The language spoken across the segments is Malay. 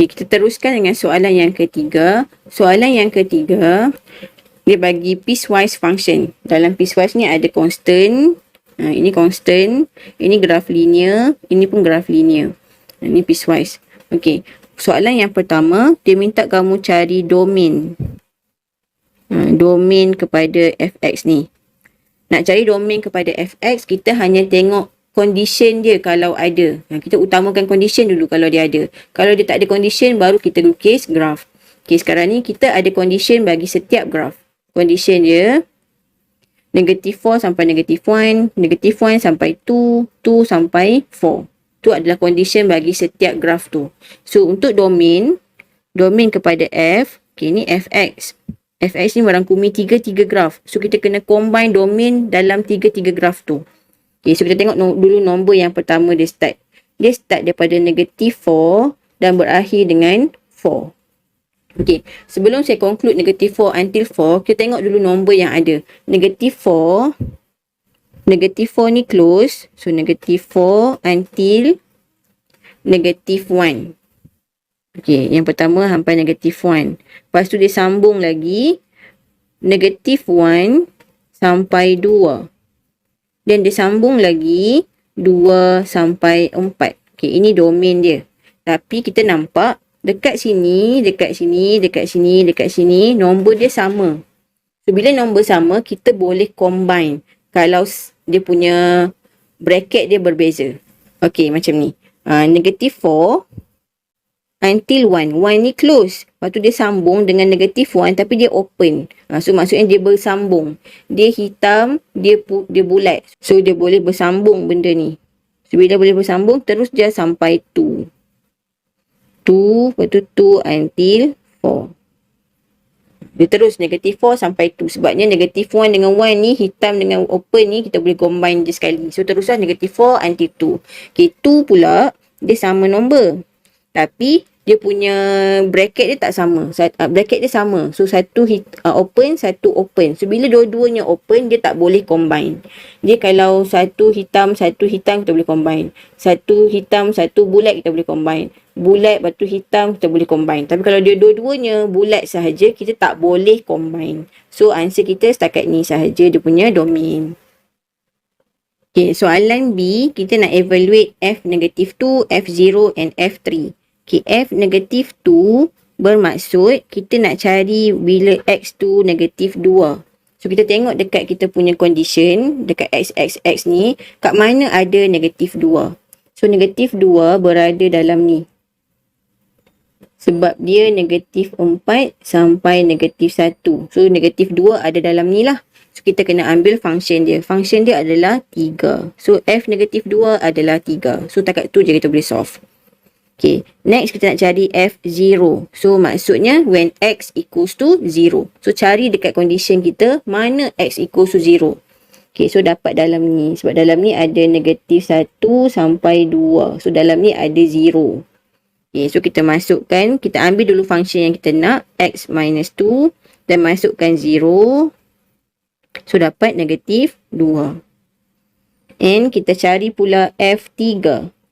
Okay, kita teruskan dengan soalan yang ketiga. Soalan yang ketiga, dia bagi piecewise function. Dalam piecewise ni ada constant. Ini constant. Ini graf linear. Ini pun graf linear. Ini piecewise. Okay. Soalan yang pertama, dia minta kamu cari domain. Domain kepada fx ni. Nak cari domain kepada fx, kita hanya tengok condition dia kalau ada. Kita utamakan condition dulu kalau dia ada. Kalau dia tak ada condition, baru kita lukis graf. Okay, sekarang ni kita ada condition bagi setiap graf. Condition dia, negative 4 sampai negative 1, negative 1 sampai 2, 2 sampai 4. Itu adalah condition bagi setiap graf tu. So, untuk domain kepada f, okay, ni fx. Fx ni merangkumi 3 graf. So, kita kena combine domain dalam 3 graf tu. Okay, so kita tengok dulu nombor yang pertama dia start. Dia start daripada negative 4 dan berakhir dengan 4. Okay, sebelum saya conclude negative 4 until 4, kita tengok dulu nombor yang ada. Negative 4 ni close. So, negative 4 until negative 1. Okay, yang pertama sampai negative 1. Lepas tu dia sambung lagi. Negative 1 sampai 2. Dan dia sambung lagi 2 sampai 4. Okay, ini domain dia. Tapi kita nampak dekat sini, nombor dia sama. So, bila nombor sama, kita boleh combine kalau dia punya bracket dia berbeza. Okay, macam ni. Negative 4 until 1. 1 ni close. Lepas tu dia sambung dengan negative 1 tapi dia open. So maksudnya dia bersambung. Dia hitam, dia bulat. So dia boleh bersambung benda ni. So bila boleh bersambung, terus dia sampai 2. 2, lepas tu 2 until 4. Dia terus negative 4 sampai 2. Sebabnya negative 1 dengan 1 ni, hitam dengan open ni, kita boleh combine je sekali. So teruslah negative 4 until 2. Okay, 2 pula, dia sama nombor. Tapi dia punya bracket dia tak sama. Bracket dia sama. So satu open, satu open. So bila dua-duanya open, dia tak boleh combine. Dia kalau satu hitam, kita boleh combine. Satu hitam, satu bulat, kita boleh combine. Bulat, batu hitam, kita boleh combine. Tapi kalau dia dua-duanya bulat sahaja, kita tak boleh combine. So answer kita setakat ni sahaja dia punya domain. Okay, soalan B, kita nak evaluate F negative 2, F0 and F3. Okay, F negative 2 bermaksud kita nak cari bila X tu negative 2. So, kita tengok dekat kita punya condition, dekat X ni, kat mana ada negative 2. So, negative 2 berada dalam ni. Sebab dia negative 4 sampai negative 1. So, negative 2 ada dalam ni lah. So, kita kena ambil function dia. Function dia adalah 3. So, F negative 2 adalah 3. So, takat tu je kita boleh solve. Okay, next kita nak cari F0. So, maksudnya when X equals to 0. So, cari dekat condition kita mana X equals to 0. Okay, so dapat dalam ni. Sebab dalam ni ada negative 1 sampai 2. So, dalam ni ada 0. Okay, so kita masukkan. Kita ambil dulu function yang kita nak. X minus 2. Dan masukkan 0. So, dapat negative 2. And kita cari pula F3.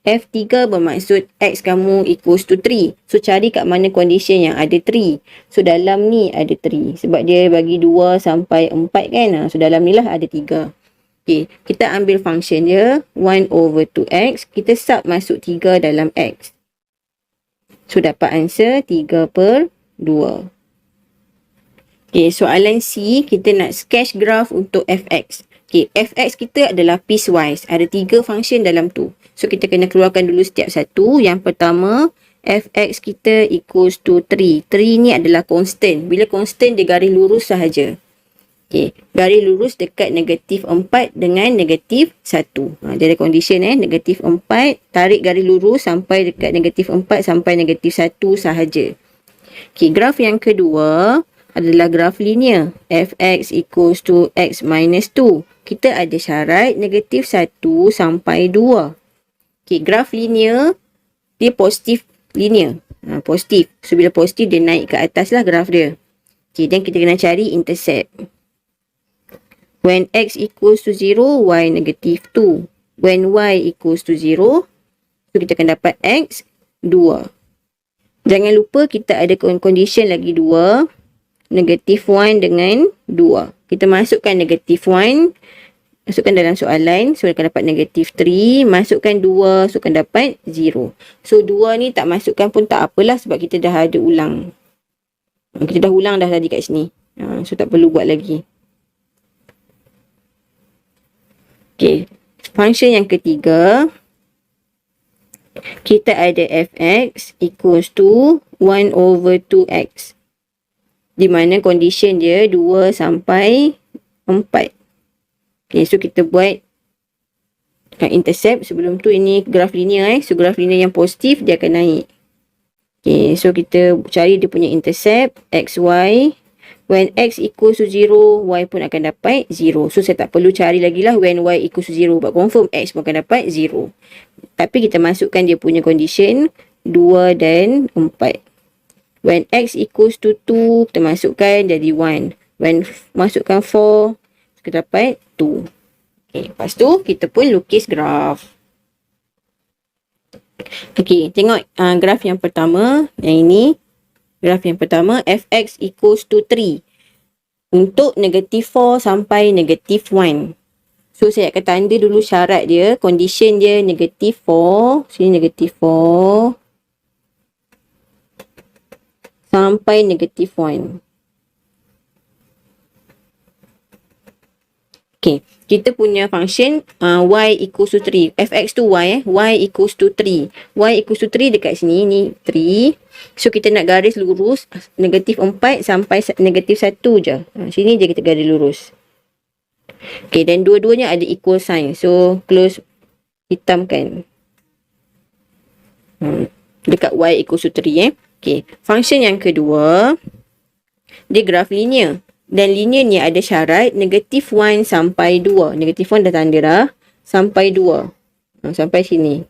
F3 bermaksud X kamu equals to 3. So, cari kat mana condition yang ada 3. So, dalam ni ada 3. Sebab dia bagi 2 sampai 4 kan. So, dalam ni lah ada 3. Okay, kita ambil function dia. 1 over 2X. Kita sub masuk 3 dalam X. So, dapat answer 3/2. Okay, soalan C. Kita nak sketch graph untuk Fx. Okay, Fx kita adalah piecewise. Ada 3 function dalam tu. So, kita kena keluarkan dulu setiap satu. Yang pertama, Fx kita equals to 3. 3 ni adalah constant. Bila constant, dia garis lurus sahaja. Okay, garis lurus dekat negatif 4 dengan negatif 1. Dia ada condition negatif 4, tarik garis lurus sampai dekat negatif 4 sampai negatif 1 sahaja. Okay, graf yang kedua adalah graf linear. Fx equals to x minus 2. Kita ada syarat negatif 1 sampai 2. Okay, graf linear, dia positif linear. Positif. So, bila positif, dia naik ke atas lah graf dia. Okay, dan kita kena cari intercept. When x equals to 0, y negative 2. When y equals to 0, so kita akan dapat x 2. Jangan lupa kita ada condition lagi 2. Negatif 1 dengan 2. Kita masukkan negatif 1. Masukkan dalam soalan. So, akan dapat negatif 3. Masukkan 2. So, akan dapat 0. So, 2 ni tak masukkan pun tak apalah sebab kita dah ada ulang. Kita dah ulang dah tadi kat sini. So, tak perlu buat lagi. Okay. Function yang ketiga. Kita ada fx equals to 1 over 2x. Di mana condition dia 2 sampai 4. Okay, so kita buat intercept. Sebelum tu ini graf linear. So, graf linear yang positif dia akan naik. Okay, so kita cari dia punya intercept xy. When x equals to 0, y pun akan dapat 0. So, saya tak perlu cari lagi lah when y equals to 0. But confirm x pun akan dapat 0. Tapi kita masukkan dia punya condition 2 dan 4. When x equals to 2, kita masukkan jadi 1. When masukkan 4, kita dapat 2. Okay, lepas tu kita pun lukis graf. Okay, tengok graf yang pertama. Yang ini. Graf yang pertama, fx equals to 3. Untuk negatif 4 sampai negatif 1. So, saya akan tanda dulu syarat dia. Condition dia negatif 4. Sini negatif 4. Sampai negatif 1. Okay. Kita punya function y equals to 3. Fx tu y. Y equals to 3. Y equals to 3 dekat sini. Ni 3. So, kita nak garis lurus negatif 4 sampai negatif 1 je. Sini je kita garis lurus. Okay. Dan dua-duanya ada equal sign. So, close hitamkan. Dekat y equals to 3 Okay. Function yang kedua. Dia graf linear. Dan linear ni ada syarat negatif 1 sampai 2. Negatif 1 dah tanda dah. Sampai 2. Sampai sini.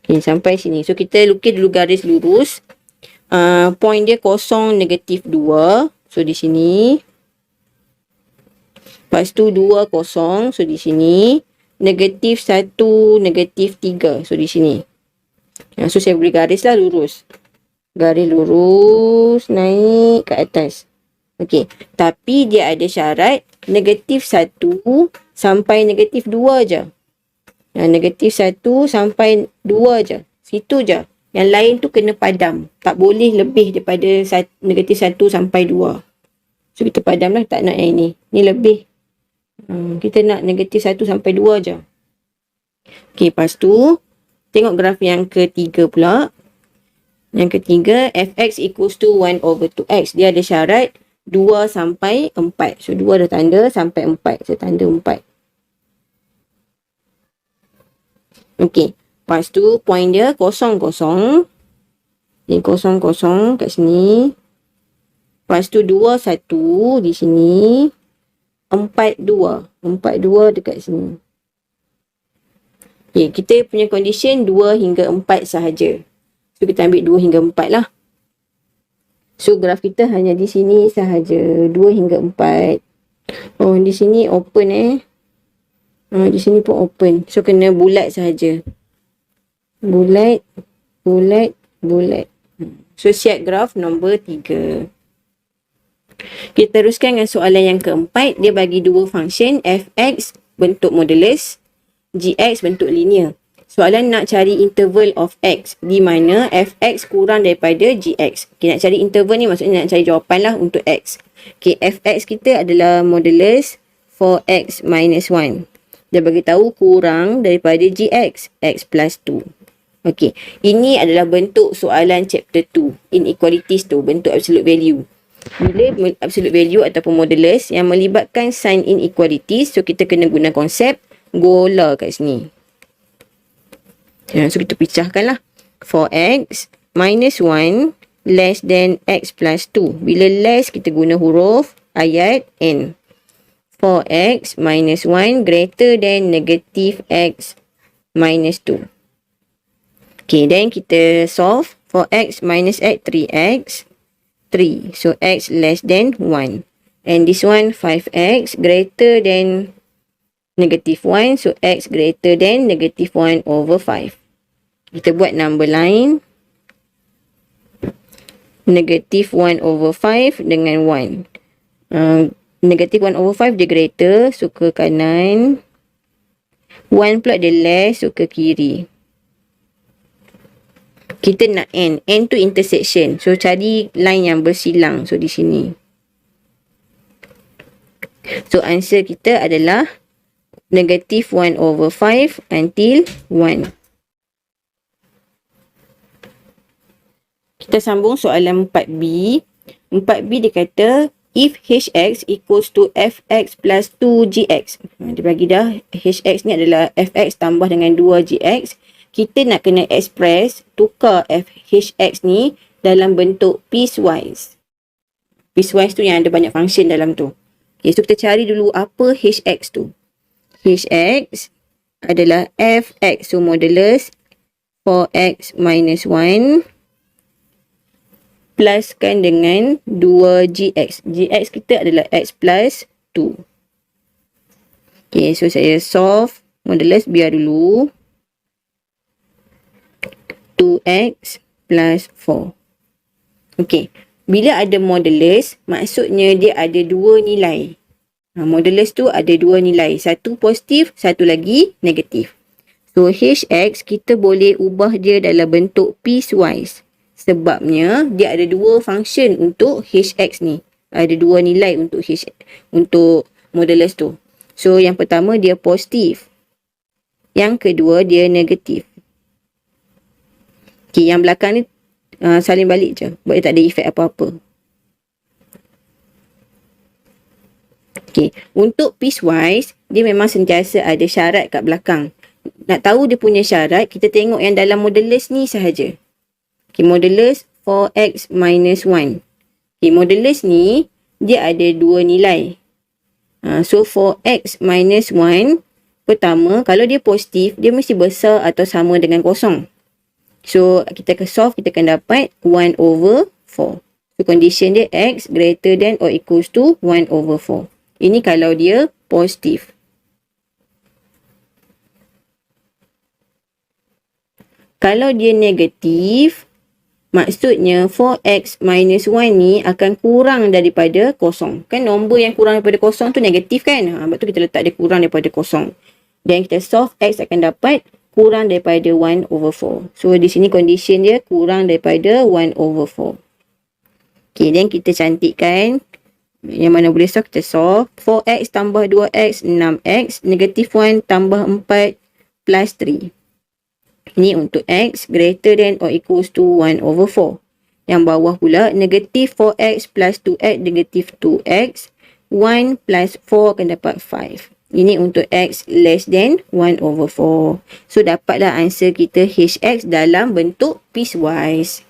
Okay, sampai sini. So, kita lukis dulu garis lurus. Point dia kosong negatif 2. So, di sini. Lepas tu 2 kosong. So, di sini. Negatif 1, negatif 3. So, di sini. So, saya beri garis lah lurus. Garis lurus naik ke atas. Okey. Tapi dia ada syarat negatif 1 sampai negatif 2 je. Negatif 1 sampai 2 je. Situ je. Yang lain tu kena padam. Tak boleh lebih daripada negatif 1 sampai 2. So, kita padam lah. Tak nak yang ini. Ni lebih. Kita nak negatif 1 sampai 2 je. Okey. Lepas tu, tengok graf yang ketiga pula. Yang ketiga, fx equals to 1 over 2x. Dia ada syarat 2 sampai 4. So, 2 dah tanda sampai 4. Saya tanda 4. Okey. Lepas tu, point dia kosong. Ini kosong kat sini. Lepas tu, 2, 1 di sini. 4, 2. 4, 2 dekat sini. Okey, kita punya condition 2 hingga 4 sahaja. So, kita ambil 2 hingga 4 lah. So, graf kita hanya di sini sahaja. 2 hingga 4. Oh, di sini open di sini pun open. So, kena bulat sahaja. Bulat. So, siap graf nombor 3. Kita teruskan dengan soalan yang keempat. Dia bagi dua function. Fx bentuk modulus. Gx bentuk linear. Soalan nak cari interval of x di mana fx kurang daripada gx. Okay, nak cari interval ni maksudnya nak cari jawapan lah untuk x. Okay, fx kita adalah modulus 4x minus 1. Dia bagi tahu kurang daripada gx, x plus 2. Okay, ini adalah bentuk soalan chapter 2. Inequalities tu, bentuk absolute value. Bila absolute value ataupun modulus yang melibatkan sign inequalities, so kita kena guna konsep gola kat sini. So, kita pecahkan lah. 4x minus 1 less than x plus 2. Bila less, kita guna huruf ayat n. 4x minus 1 greater than negative x minus 2. Okay, then kita solve. 4x minus x, 3x. 3. So, x less than 1. And this one, 5x greater than negative 1. So, x greater than negative 1 over 5. Kita buat number line. negatif 1 over 5 dengan 1. Negatif 1 over 5 dia greater, so ke kanan. 1 pula dia less, so ke kiri. Kita nak N. N tu intersection. So, cari line yang bersilang. So, di sini. So, answer kita adalah negatif 1 over 5 until 1. Kita sambung soalan 4B. 4B dia kata, if hx equals to fx plus 2gx. Dia bagi dah, hx ni adalah fx tambah dengan 2gx. Kita nak kena express, tukar hx ni dalam bentuk piecewise. Piecewise tu yang ada banyak function dalam tu. Okay, so kita cari dulu apa hx tu. Hx adalah fx, so modulus 4x minus 1 pluskan dengan 2gx. Gx kita adalah x plus 2. Okay, so saya solve modulus biar dulu. 2x plus 4. Okay, bila ada modulus, maksudnya dia ada dua nilai. Modulus tu ada dua nilai. Satu positif, satu lagi negatif. So, hx kita boleh ubah dia dalam bentuk piecewise. Sebabnya, dia ada dua function untuk hx ni. Ada dua nilai untuk modulus tu. So, yang pertama dia positif. Yang kedua dia negatif. Okay, yang belakang ni salin balik je. Buat dia tak ada efek apa-apa. Okay, untuk piecewise, dia memang sentiasa ada syarat kat belakang. Nak tahu dia punya syarat, kita tengok yang dalam modulus ni sahaja. Okay, modulus 4x minus 1. Okay, modulus ni, dia ada dua nilai. So, 4x minus 1, pertama, kalau dia positif, dia mesti besar atau sama dengan kosong. So, kita akan solve, kita akan dapat 1 over 4. So, condition dia x greater than or equals to 1 over 4. Ini kalau dia positif. Kalau dia negatif, maksudnya 4x minus 1 ni akan kurang daripada kosong. Kan nombor yang kurang daripada kosong tu negatif kan? Sebab tu kita letak dia kurang daripada kosong. Dan kita solve x akan dapat kurang daripada 1 over 4. So, di sini condition dia kurang daripada 1 over 4. Okay, then kita cantikkan. Yang mana boleh solve, kita solve. 4x tambah 2x, 6x. Negatif 1 tambah 4 plus 3. Ini untuk x greater than or equals to 1 over 4. Yang bawah pula, negatif 4x plus 2x, negatif 2x. 1 plus 4 akan dapat 5. Ini untuk x less than 1 over 4. So, dapatlah answer kita hx dalam bentuk piecewise.